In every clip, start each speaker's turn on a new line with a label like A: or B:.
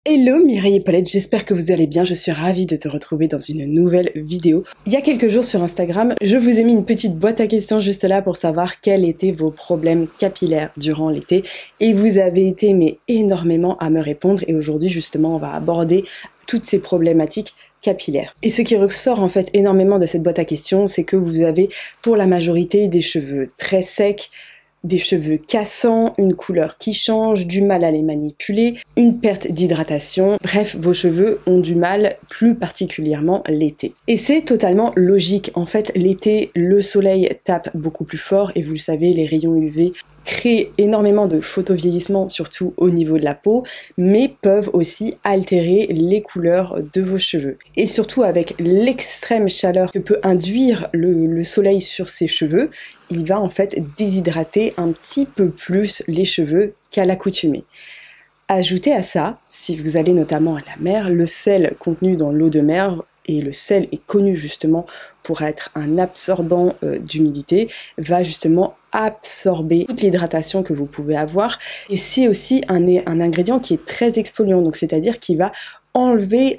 A: Hello Mireille et Paulette, j'espère que vous allez bien, je suis ravie de te retrouver dans une nouvelle vidéo. Il y a quelques jours sur Instagram, je vous ai mis une petite boîte à questions juste là pour savoir quels étaient vos problèmes capillaires durant l'été et vous avez été énormément à me répondre et aujourd'hui justement on va aborder toutes ces problématiques capillaires. Et ce qui ressort en fait énormément de cette boîte à questions, c'est que vous avez pour la majorité des cheveux très secs, des cheveux cassants, une couleur qui change, du mal à les manipuler, une perte d'hydratation, bref, vos cheveux ont du mal, plus particulièrement l'été. Et c'est totalement logique, en fait, l'été, le soleil tape beaucoup plus fort et vous le savez, les rayons UV créent énormément de photovieillissement, surtout au niveau de la peau, mais peuvent aussi altérer les couleurs de vos cheveux. Et surtout avec l'extrême chaleur que peut induire le soleil sur ses cheveux, il va en fait déshydrater un petit peu plus les cheveux qu'à l'accoutumée. Ajoutez à ça, si vous allez notamment à la mer, le sel contenu dans l'eau de mer, et le sel est connu justement pour être un absorbant d'humidité, va justement absorber toute l'hydratation que vous pouvez avoir. Et c'est aussi un ingrédient qui est très exfoliant, donc c'est-à-dire qu'il va enlever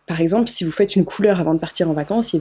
A: par exemple si vous faites une couleur avant de partir en vacances, il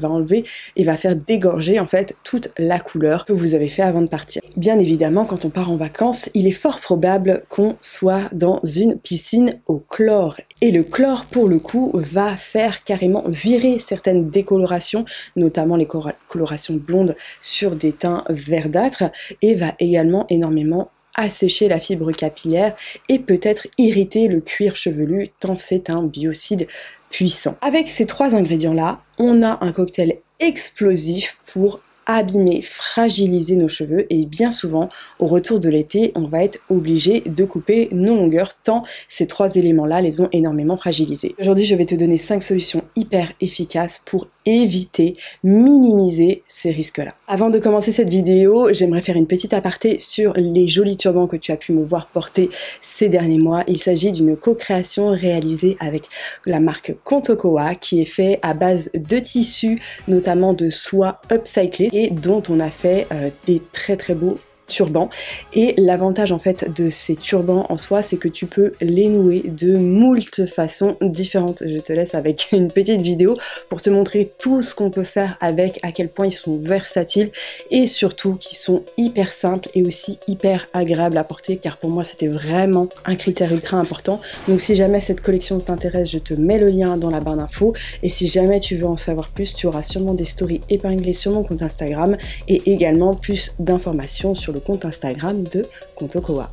A: va faire dégorger en fait toute la couleur que vous avez fait avant de partir. Bien évidemment, quand on part en vacances, il est fort probable qu'on soit dans une piscine au chlore. Et le chlore, pour le coup, va faire carrément virer certaines décolorations, notamment les colorations blondes sur des teints verdâtres, et va également énormément assécher la fibre capillaire et peut-être irriter le cuir chevelu tant c'est un biocide puissant. Avec ces trois ingrédients-là, on a un cocktail explosif pour abîmer, fragiliser nos cheveux et bien souvent, au retour de l'été, on va être obligé de couper nos longueurs tant ces trois éléments-là les ont énormément fragilisés. Aujourd'hui, je vais te donner 5 solutions hyper efficaces pour éviter, minimiser ces risques-là. Avant de commencer cette vidéo, j'aimerais faire une petite aparté sur les jolis turbans que tu as pu me voir porter ces derniers mois. Il s'agit d'une co-création réalisée avec la marque Kontokowa qui est fait à base de tissus, notamment de soie upcyclée et dont on a fait des très beaux turbans. Et l'avantage en fait de ces turbans en soi, c'est que tu peux les nouer de moult façons différentes. Je te laisse avec une petite vidéo pour te montrer tout ce qu'on peut faire avec, à quel point ils sont versatiles et surtout qu'ils sont hyper simples et aussi hyper agréables à porter, car pour moi c'était vraiment un critère ultra important. Donc si jamais cette collection t'intéresse, je te mets le lien dans la barre d'infos et si jamais tu veux en savoir plus, tu auras sûrement des stories épinglées sur mon compte Instagram et également plus d'informations sur le compte Instagram de Kontokowa.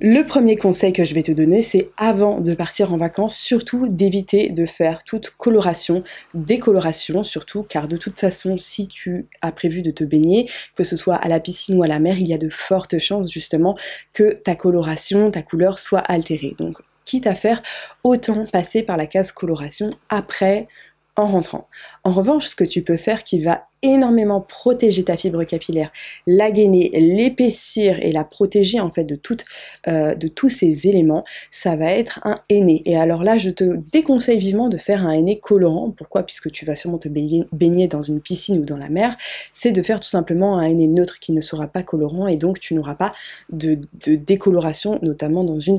A: Le premier conseil que je vais te donner, c'est avant de partir en vacances, surtout d'éviter de faire toute coloration, décoloration surtout, car de toute façon, si tu as prévu de te baigner, que ce soit à la piscine ou à la mer, il y a de fortes chances justement que ta coloration, ta couleur soit altérée. Donc, quitte à faire, autant passer par la case coloration après en rentrant. En revanche, ce que tu peux faire qui va énormément protéger ta fibre capillaire, la gainer, l'épaissir et la protéger en fait de tous ces éléments, ça va être un henné. Et alors là, je te déconseille vivement de faire un henné colorant. Pourquoi? Puisque tu vas sûrement te baigner dans une piscine ou dans la mer. C'est de faire tout simplement un henné neutre qui ne sera pas colorant et donc tu n'auras pas de décoloration, notamment dans une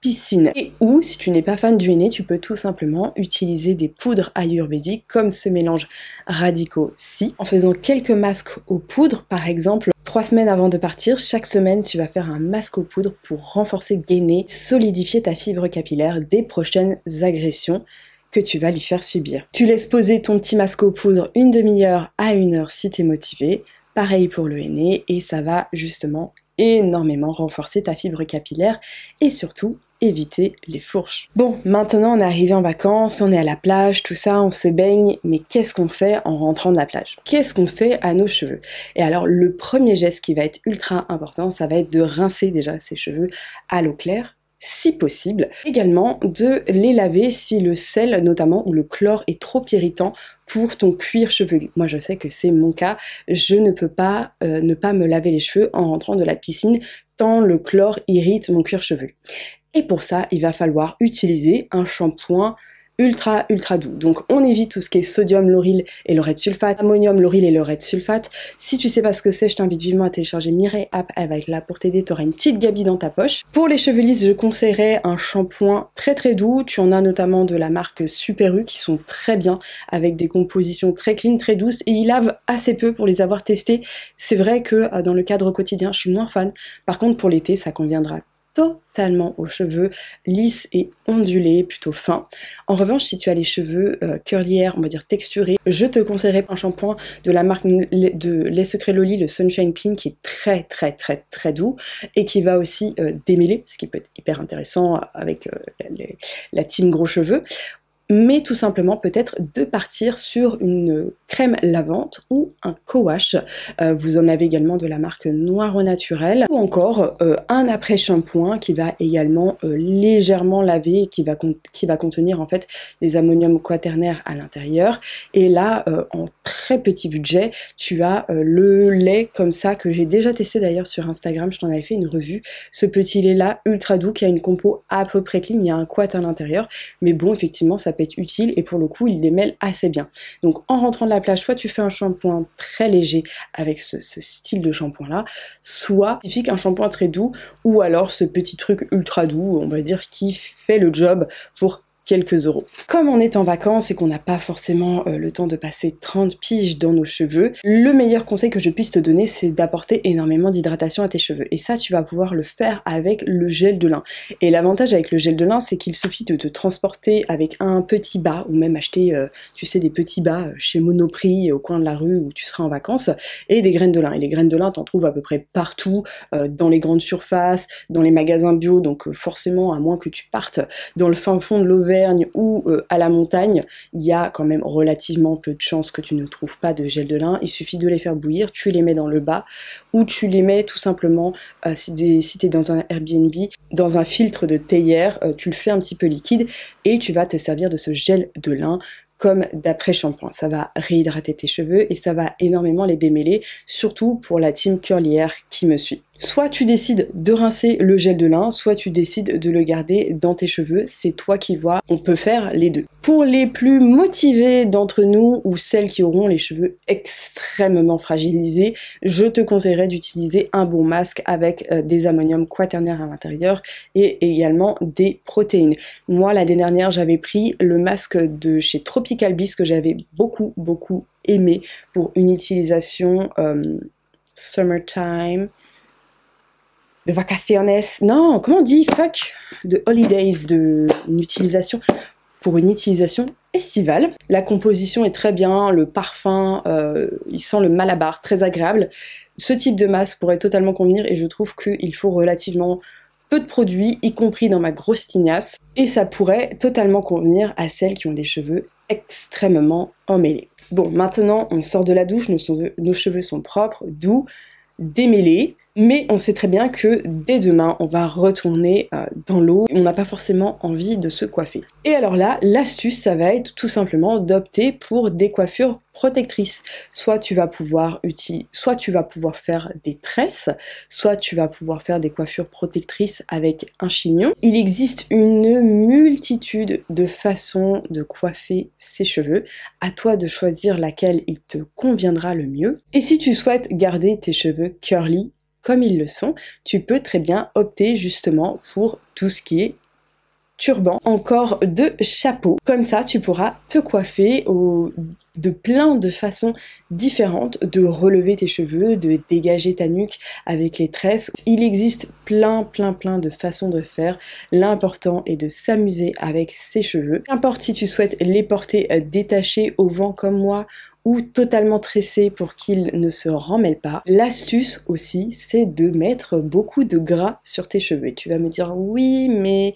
A: piscine. Et ou si tu n'es pas fan du henné, tu peux tout simplement utiliser des poudres ayurvédiques comme ce mélange Radico Si en faisant quelques masques aux poudres. Par exemple, 3 semaines avant de partir, chaque semaine tu vas faire un masque aux poudres pour renforcer, gainer, solidifier ta fibre capillaire des prochaines agressions que tu vas lui faire subir. Tu laisses poser ton petit masque aux poudres une demi-heure à 1 heure si tu es motivé. Pareil pour le henné et ça va justement énormément renforcer ta fibre capillaire et surtout éviter les fourches. Bon, maintenant on est arrivé en vacances, on est à la plage, tout ça, on se baigne, mais qu'est-ce qu'on fait en rentrant de la plage? Qu'est-ce qu'on fait à nos cheveux? Et alors le premier geste qui va être ultra important, ça va être de rincer déjà ses cheveux à l'eau claire, si possible. Également de les laver si le sel notamment ou le chlore est trop irritant pour ton cuir chevelu. Moi je sais que c'est mon cas, je ne peux pas ne pas me laver les cheveux en rentrant de la piscine tant le chlore irrite mon cuir chevelu. Et pour ça, il va falloir utiliser un shampoing ultra doux. Donc on évite tout ce qui est sodium lauryl et laureth sulfate, ammonium lauryl et laureth sulfate. Si tu sais pas ce que c'est, je t'invite vivement à télécharger Mireille App, elle va être là pour t'aider, tu auras une petite gabi dans ta poche. Pour les cheveux lisses, je conseillerais un shampoing très doux. Tu en as notamment de la marque Super U qui sont très bien avec des compositions très clean, très douces et ils lavent assez peu pour les avoir testés. C'est vrai que dans le cadre quotidien, je suis moins fan. Par contre pour l'été, ça conviendra totalement aux cheveux lisses et ondulés, plutôt fins. En revanche, si tu as les cheveux curlières, on va dire texturés, je te conseillerais un shampoing de la marque de Les Secrets Loli, le Sunshine Clean, qui est très doux et qui va aussi démêler, ce qui peut être hyper intéressant avec la team gros cheveux. Mais tout simplement peut-être de partir sur une crème lavante ou un co-wash. Vous en avez également de la marque Noir au Naturel, ou encore un après-shampoing qui va également légèrement laver et qui va contenir en fait des ammoniums quaternaires à l'intérieur. Et là, en très petit budget, tu as le lait comme ça que j'ai déjà testé d'ailleurs sur Instagram, je t'en avais fait une revue. Ce petit lait là ultra doux qui a une compo à peu près clean, il y a un quat à l'intérieur, mais bon effectivement ça peut être utile et pour le coup il démêle assez bien. Donc en rentrant de la plage, soit tu fais un shampoing très léger avec ce style de shampoing là, soit tu fais un shampoing très doux ou alors ce petit truc ultra doux, on va dire, qui fait le job pour quelques euros. Comme on est en vacances et qu'on n'a pas forcément le temps de passer 30 piges dans nos cheveux, le meilleur conseil que je puisse te donner, c'est d'apporter énormément d'hydratation à tes cheveux. Et ça, tu vas pouvoir le faire avec le gel de lin. Et l'avantage avec le gel de lin, c'est qu'il suffit de te transporter avec un petit bas, ou même acheter, tu sais, des petits bas chez Monoprix, au coin de la rue où tu seras en vacances, et des graines de lin. Et les graines de lin, t'en trouves à peu près partout, dans les grandes surfaces, dans les magasins bio, donc forcément, à moins que tu partes dans le fin fond de l'Auvergne, ou à la montagne, il y a quand même relativement peu de chances que tu ne trouves pas de gel de lin. Il suffit de les faire bouillir, tu les mets dans le bas ou tu les mets tout simplement, si tu es dans un Airbnb, dans un filtre de théière, tu le fais un petit peu liquide et tu vas te servir de ce gel de lin comme d'après-shampoing. Ça va réhydrater tes cheveux et ça va énormément les démêler, surtout pour la team curlière qui me suit. Soit tu décides de rincer le gel de lin, soit tu décides de le garder dans tes cheveux, c'est toi qui vois, on peut faire les deux. Pour les plus motivés d'entre nous ou celles qui auront les cheveux extrêmement fragilisés, je te conseillerais d'utiliser un bon masque avec des ammoniums quaternaires à l'intérieur et également des protéines. Moi l'année dernière j'avais pris le masque de chez Tropical Bliss que j'avais beaucoup aimé pour une utilisation summertime, de vacaciones, non, comment on dit, fuck, de holidays, une utilisation estivale. La composition est très bien, le parfum, il sent le malabar, très agréable. Ce type de masque pourrait totalement convenir et je trouve qu'il faut relativement peu de produits, y compris dans ma grosse tignasse, et ça pourrait totalement convenir à celles qui ont des cheveux extrêmement emmêlés. Bon, maintenant on sort de la douche, nos cheveux sont propres, doux, démêlés, mais on sait très bien que dès demain, on va retourner dans l'eau. On n'a pas forcément envie de se coiffer. Et alors là, l'astuce, ça va être tout simplement d'opter pour des coiffures protectrices. Soit tu vas pouvoir faire des tresses, soit tu vas pouvoir faire des coiffures protectrices avec un chignon. Il existe une multitude de façons de coiffer ses cheveux. À toi de choisir laquelle il te conviendra le mieux. Et si tu souhaites garder tes cheveux curly, comme ils le sont, tu peux très bien opter justement pour tout ce qui est turban, encore de chapeau. Comme ça, tu pourras te coiffer de plein de façons différentes, de relever tes cheveux, de dégager ta nuque avec les tresses. Il existe plein de façons de faire. L'important est de s'amuser avec ses cheveux. Qu'importe si tu souhaites les porter détachés au vent comme moi, ou totalement tressés pour qu'ils ne se remmêlent pas. L'astuce aussi, c'est de mettre beaucoup de gras sur tes cheveux. Et tu vas me dire, oui, mais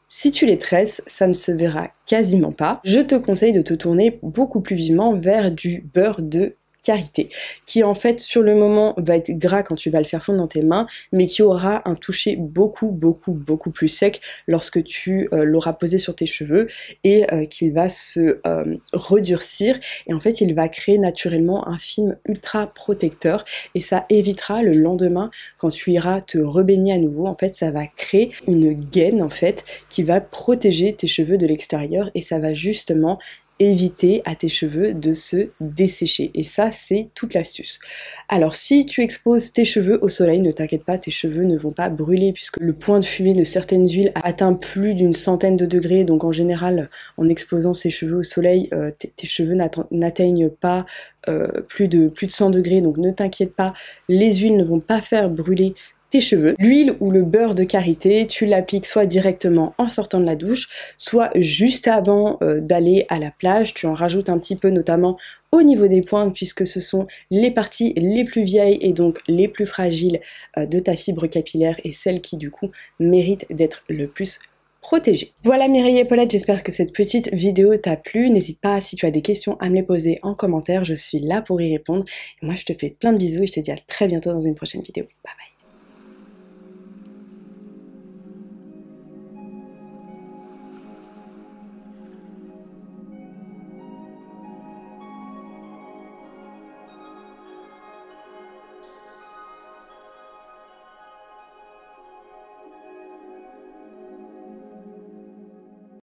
A: si tu les tresses, ça ne se verra quasiment pas. Je te conseille de te tourner beaucoup plus vivement vers du beurre de karité, qui en fait sur le moment va être gras quand tu vas le faire fondre dans tes mains, mais qui aura un toucher beaucoup plus sec lorsque tu l'auras posé sur tes cheveux et qu'il va se redurcir, et en fait il va créer naturellement un film ultra protecteur et ça évitera le lendemain quand tu iras te rebaigner à nouveau. En fait ça va créer une gaine en fait qui va protéger tes cheveux de l'extérieur et ça va justement éviter à tes cheveux de se dessécher. Et ça, c'est toute l'astuce. Alors, si tu exposes tes cheveux au soleil, ne t'inquiète pas, tes cheveux ne vont pas brûler puisque le point de fumée de certaines huiles atteint plus d'une centaine de degrés. Donc, en général, en exposant ses cheveux au soleil, tes cheveux n'atteignent pas plus de 100 degrés. Donc, ne t'inquiète pas, les huiles ne vont pas faire brûler tes cheveux. L'huile ou le beurre de karité, tu l'appliques soit directement en sortant de la douche, soit juste avant d'aller à la plage. Tu en rajoutes un petit peu, notamment au niveau des pointes, puisque ce sont les parties les plus vieilles et donc les plus fragiles de ta fibre capillaire et celles qui du coup méritent d'être le plus protégée. Voilà Mireille et Paulette, j'espère que cette petite vidéo t'a plu. N'hésite pas, si tu as des questions, à me les poser en commentaire, je suis là pour y répondre. Et moi je te fais plein de bisous et je te dis à très bientôt dans une prochaine vidéo. Bye bye.